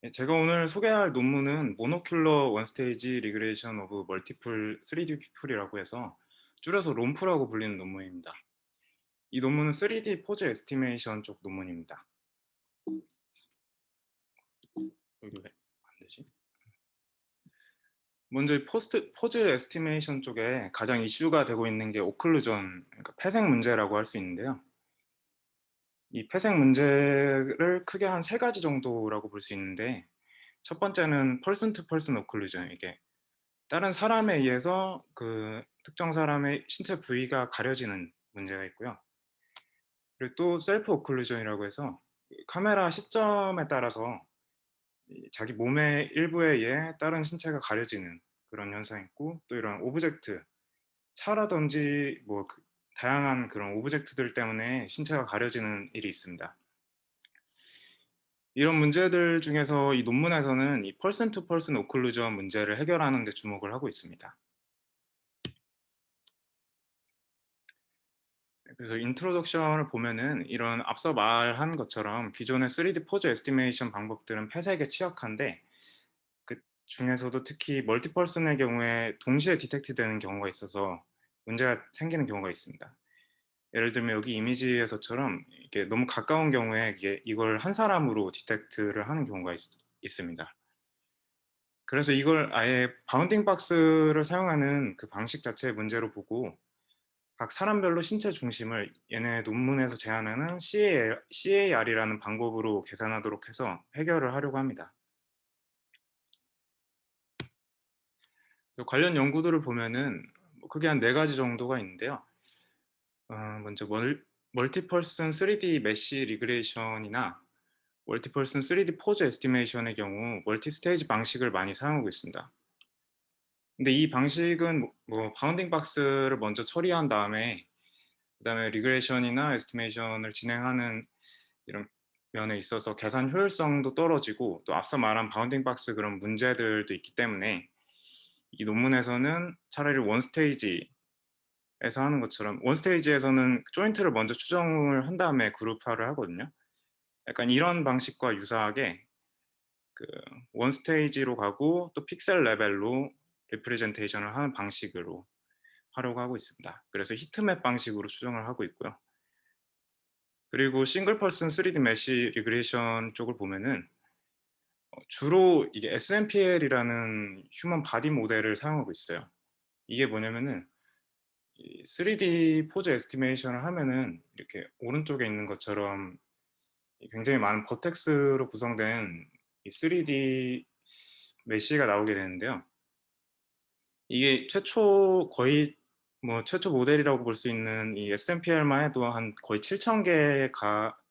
제가 오늘 소개할 논문은 모노큘러 원스테이지 리그레이션 오브 멀티플 3D 피플이라고 해서 줄여서 롬프라고 불리는 논문입니다. 이 논문은 3D 포즈 에스티메이션 쪽 논문입니다. 여기 왜 안 되지? 먼저 이 포즈 에스티메이션 쪽에 가장 이슈가 되고 있는 게 오클루전, 그러니까 패색 문제라고 할 수 있는데요. 이 패색 문제를 크게 한 세 가지 정도라고 볼 수 있는데, 첫 번째는 펄슨 투 펄슨 오클루전, 이게 다른 사람에 의해서 그 특정 사람의 신체 부위가 가려지는 문제가 있고요. 그리고 또 셀프 오클루전이라고 해서 카메라 시점에 따라서 자기 몸의 일부에 의해 다른 신체가 가려지는 그런 현상이 있고, 또 이런 오브젝트, 차라든지 다양한 그런 오브젝트들 때문에 신체가 가려지는 일이 있습니다. 이런 문제들 중에서 이 논문에서는 이 펄슨 투 펄슨 오클루전 문제를 해결하는 데 주목을 하고 있습니다. 그래서 인트로덕션을 보면은 이런 앞서 말한 것처럼 기존의 3D 포즈 에스티메이션 방법들은 폐색에 취약한데, 그 중에서도 특히 멀티펄슨의 경우에 동시에 디텍트 되는 경우가 있어서 문제가 생기는 경우가 있습니다. 예를 들면 여기 이미지에서처럼 이게 너무 가까운 경우에 이걸 한 사람으로 디텍트를 하는 경우가 있습니다. 그래서 이걸 아예 바운딩 박스를 사용하는 그 방식 자체의 문제로 보고, 각 사람별로 신체 중심을 얘네 논문에서 제안하는 CAR이라는 방법으로 계산하도록 해서 해결을 하려고 합니다. 그래서 관련 연구들을 보면은 크게 한 네 가지 정도가 있는데요. 먼저 멀티펄슨 3D 메쉬 리그레이션이나 멀티펄슨 3D 포즈 에스티메이션의 경우 멀티스테이지 방식을 많이 사용하고 있습니다. 근데 이 방식은 바운딩 박스를 먼저 처리한 다음에 그다음에 리그레이션이나 에스티메이션을 진행하는 이런 면에 있어서 계산 효율성도 떨어지고, 또 앞서 말한 바운딩 박스 그런 문제들도 있기 때문에 이 논문에서는 차라리 원스테이지에서 하는 것처럼, 원스테이지에서는 조인트를 먼저 추정을 한 다음에 그룹화를 하거든요. 약간 이런 방식과 유사하게 그 원스테이지로 가고 또 픽셀 레벨로 리프레젠테이션을 하는 방식으로 하려고 하고 있습니다. 그래서 히트맵 방식으로 추정을 하고 있고요. 그리고 싱글 펄슨 3D 메쉬 리그레이션 쪽을 보면은 주로 이게 SMPL이라는 휴먼 바디 모델을 사용하고 있어요. 이게 뭐냐면은 이 3D 포즈 에스티메이션을 하면은 이렇게 오른쪽에 있는 것처럼 굉장히 많은 버텍스로 구성된 이 3D 메쉬가 나오게 되는데요. 이게 최초 모델이라고 볼 수 있는 이 SMPL만 해도 한 거의 7,000개에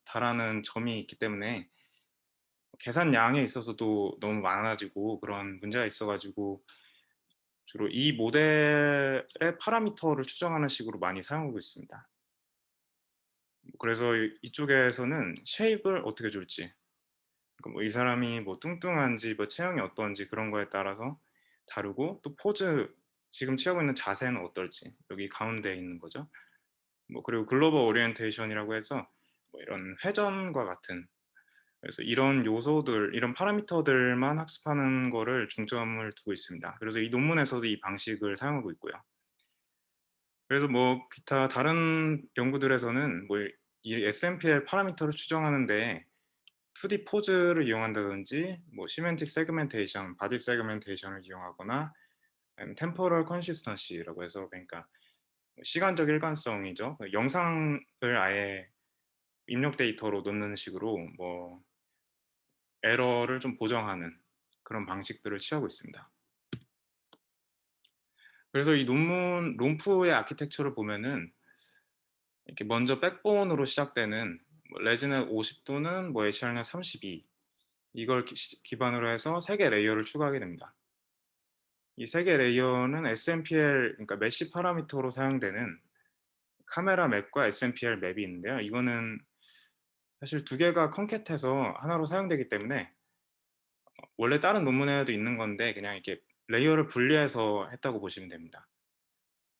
달하는 점이 있기 때문에 계산량에 있어서도 너무 많아지고 그런 문제가 있어가지고 주로 이 모델의 파라미터를 추정하는 식으로 많이 사용하고 있습니다. 그래서 이쪽에서는 쉐입을 어떻게 줄지, 그러니까 이 사람이 뚱뚱한지 체형이 어떤지 그런 거에 따라서 다르고, 또 포즈, 지금 취하고 있는 자세는 어떨지, 여기 가운데에 있는 거죠. 그리고 글로벌 오리엔테이션이라고 해서 이런 회전과 같은, 그래서 이런 요소들, 이런 파라미터들만 학습하는 거를 중점을 두고 있습니다. 그래서 이 논문에서도 이 방식을 사용하고 있고요. 그래서 기타 다른 연구들에서는 이 SMPL 파라미터를 추정하는데 2D 포즈를 이용한다든지 시멘틱 세그멘테이션, 바디 세그멘테이션을 이용하거나, 아니면 템포럴 컨시스턴시라고 해서, 그러니까 시간적 일관성이죠. 영상을 아예 입력 데이터로 넣는 식으로 에러를 좀 보정하는 그런 방식들을 취하고 있습니다. 그래서 이 논문 롬프의 아키텍처를 보면은 이렇게 먼저 백본으로 시작되는 레지넷 50 또는 HR넷 32, 이걸 기반으로 해서 3개 레이어를 추가하게 됩니다. 이 3개 레이어는 SMPL, 그러니까 메쉬 파라미터로 사용되는 카메라 맵과 SMPL 맵이 있는데요. 이거는 사실 두 개가 컨캣해서 하나로 사용되기 때문에 원래 다른 논문에도 있는 건데 그냥 이렇게 레이어를 분리해서 했다고 보시면 됩니다.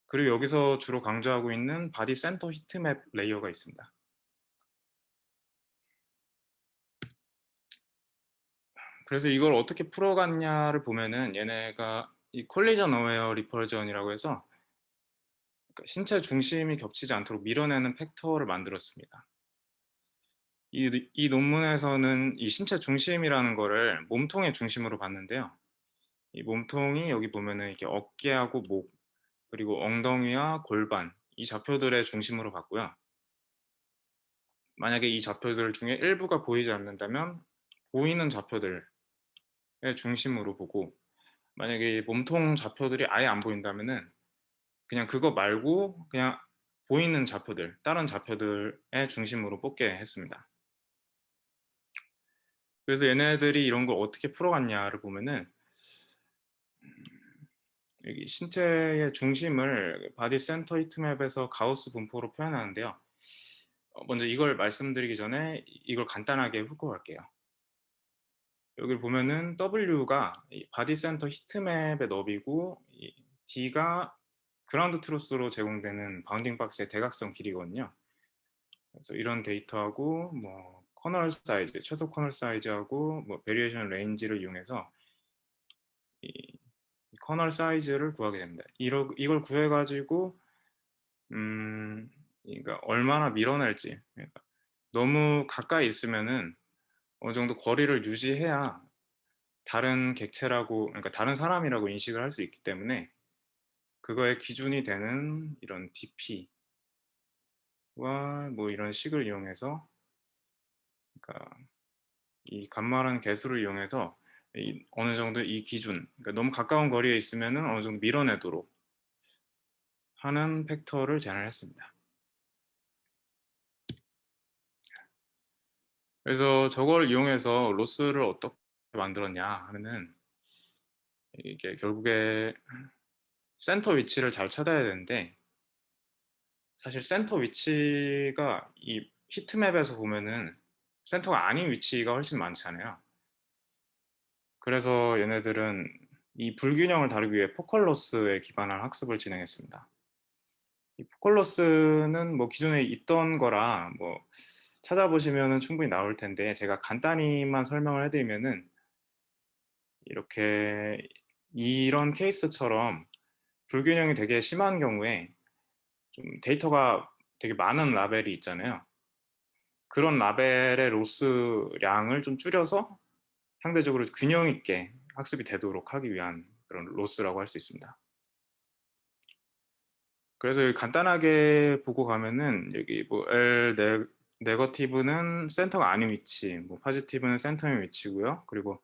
그리고 여기서 주로 강조하고 있는 바디 센터 히트맵 레이어가 있습니다. 그래서 이걸 어떻게 풀어갔냐를 보면은 얘네가 이 콜리전 어웨어 리펄전이라고 해서 그러니까 신체 중심이 겹치지 않도록 밀어내는 팩터를 만들었습니다. 이 논문에서는 이 신체 중심이라는 거를 몸통의 중심으로 봤는데요. 이 몸통이 여기 보면은 이렇게 어깨하고 목 그리고 엉덩이와 골반 이 좌표들의 중심으로 봤고요. 만약에 이 좌표들 중에 일부가 보이지 않는다면 보이는 좌표들의 중심으로 보고 만약에 이 몸통 좌표들이 아예 안 보인다면은 그냥 그거 말고 그냥 보이는 좌표들, 다른 좌표들의 중심으로 뽑게 했습니다. 그래서 얘네들이 이런 걸 어떻게 풀어갔냐를 보면은 여기 신체의 중심을 바디 센터 히트맵에서 가우스 분포로 표현하는데요. 먼저 이걸 말씀드리기 전에 이걸 간단하게 훑고 갈게요. 여기 보면은 W가 이 바디 센터 히트맵의 너비고 이 D가 그라운드 트루스로 제공되는 바운딩 박스의 대각선 길이거든요. 그래서 이런 데이터하고 뭐 커널 사이즈, 최소 커널 사이즈하고 뭐 베리에이션 레인지를 이용해서 이 커널 사이즈를 구하게 됩니다. 이걸 구해 가지고 그러니까 얼마나 밀어낼지 그러니까 너무 가까이 있으면은 어느 정도 거리를 유지해야 다른 객체라고 그러니까 다른 사람이라고 인식을 할 수 있기 때문에 그거의 기준이 되는 이런 DP와 뭐 이런 식을 이용해서 그러니까 이 간말한 개수를 이용해서 이 어느 정도 이 기준 그러니까 너무 가까운 거리에 있으면은 어느 정도 밀어내도록 하는 팩터를 제안했습니다. 그래서 저걸 이용해서 로스를 어떻게 만들었냐 하면은 이게 결국에 센터 위치를 잘 찾아야 되는데 사실 센터 위치가 이 히트맵에서 보면은 센터가 아닌 위치가 훨씬 많잖아요. 그래서 얘네들은 이 불균형을 다루기 위해 포컬 로스에 기반한 학습을 진행했습니다. 이 포컬 로스는 뭐 기존에 있던 거라 뭐 찾아보시면은 충분히 나올 텐데 제가 간단히만 설명을 해드리면은 이렇게 이런 케이스처럼 불균형이 되게 심한 경우에 좀 데이터가 되게 많은 라벨이 있잖아요. 그런 라벨의 로스량을 좀 줄여서 상대적으로 균형 있게 학습이 되도록 하기 위한 그런 로스라고 할 수 있습니다. 그래서 여기 간단하게 보고 가면은 여기 뭐 L 네거티브는 센터가 아닌 위치, 뭐 포지티브는 센터의 위치고요. 그리고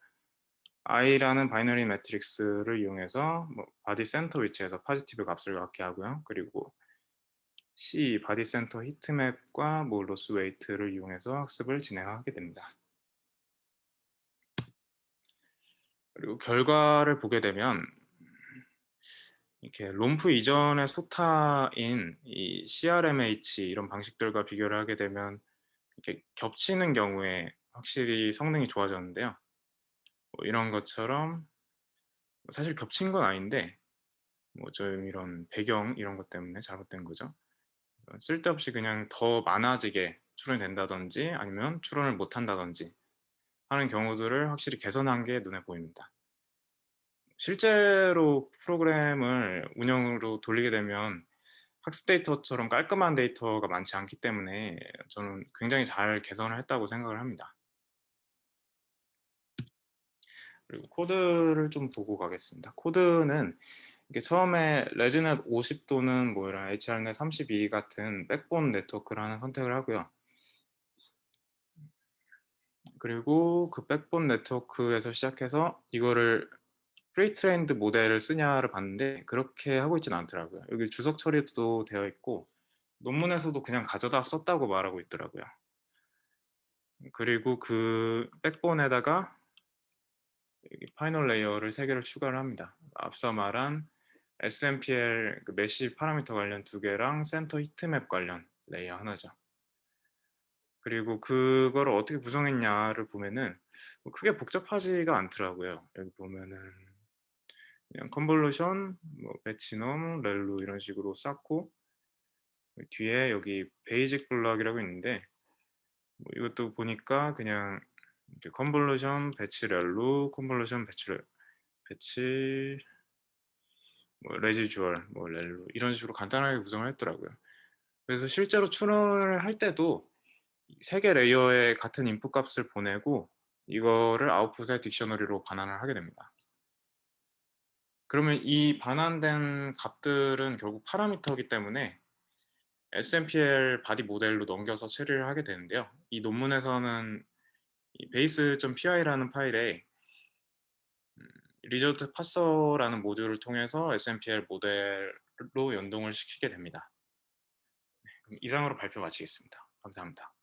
i라는 바이너리 매트릭스를 이용해서 뭐 바디 센터 위치에서 포지티브 값을 갖게 하고요. 그리고 C 바디 센터 히트맵과 뭐 로스 웨이트를 이용해서 학습을 진행하게 됩니다. 그리고 결과를 보게 되면 이렇게 롬프 이전의 소타인 이 CRMH 이런 방식들과 비교를 하게 되면 이렇게 겹치는 경우에 확실히 성능이 좋아졌는데요. 뭐 이런 것처럼 사실 겹친 건 아닌데 뭐 좀 이런 배경 이런 것 때문에 잘못된 거죠. 그래서 쓸데없이 그냥 더 많아지게 추론이 된다든지 아니면 추론을 못 한다든지 하는 경우들을 확실히 개선한 게 눈에 보입니다. 실제로 프로그램을 운영으로 돌리게 되면 학습 데이터처럼 깔끔한 데이터가 많지 않기 때문에 저는 굉장히 잘 개선을 했다고 생각을 합니다. 그리고 코드를 좀 보고 가겠습니다. 코드는 이게 처음에 레지넷 50 또는 뭐 이런 HR넷 32 같은 백본 네트워크를 하나 선택을 하고요. 그리고 그 백본 네트워크에서 시작해서 이거를 프리트레인드 모델을 쓰냐를 봤는데 그렇게 하고 있지는 않더라고요. 여기 주석 처리도 되어 있고 논문에서도 그냥 가져다 썼다고 말하고 있더라고요. 그리고 그 백본에다가 여기 파이널 레이어를 3개를 추가를 합니다. 앞서 말한 SMPL 그 메시 파라미터 관련 2개랑 센터 히트맵 관련 레이어 하나죠. 그리고 그거를 어떻게 구성했냐를 보면은 뭐 크게 복잡하지가 않더라고요. 여기 보면은 그냥 컨볼루션, 뭐 배치넘, 렐루 이런 식으로 쌓고 뒤에 여기 베이직 블럭이라고 있는데 뭐 이것도 보니까 그냥 이렇게 컨볼루션, 배치 렐로, 컨볼루션, 배치 뭐 레지듀얼, 뭐 렐로 이런 식으로 간단하게 구성을 했더라고요. 그래서 실제로 추론을 할 때도 3개 레이어에 같은 인풋 값을 보내고 이거를 아웃풋의 딕셔너리로 반환을 하게 됩니다. 그러면 이 반환된 값들은 결국 파라미터이기 때문에 SMPL 바디 모델로 넘겨서 처리를 하게 되는데요. 이 논문에서는 이 base.py라는 파일에 result parser라는 모듈을 통해서 SMPL 모델로 연동을 시키게 됩니다. 그럼 이상으로 발표 마치겠습니다. 감사합니다.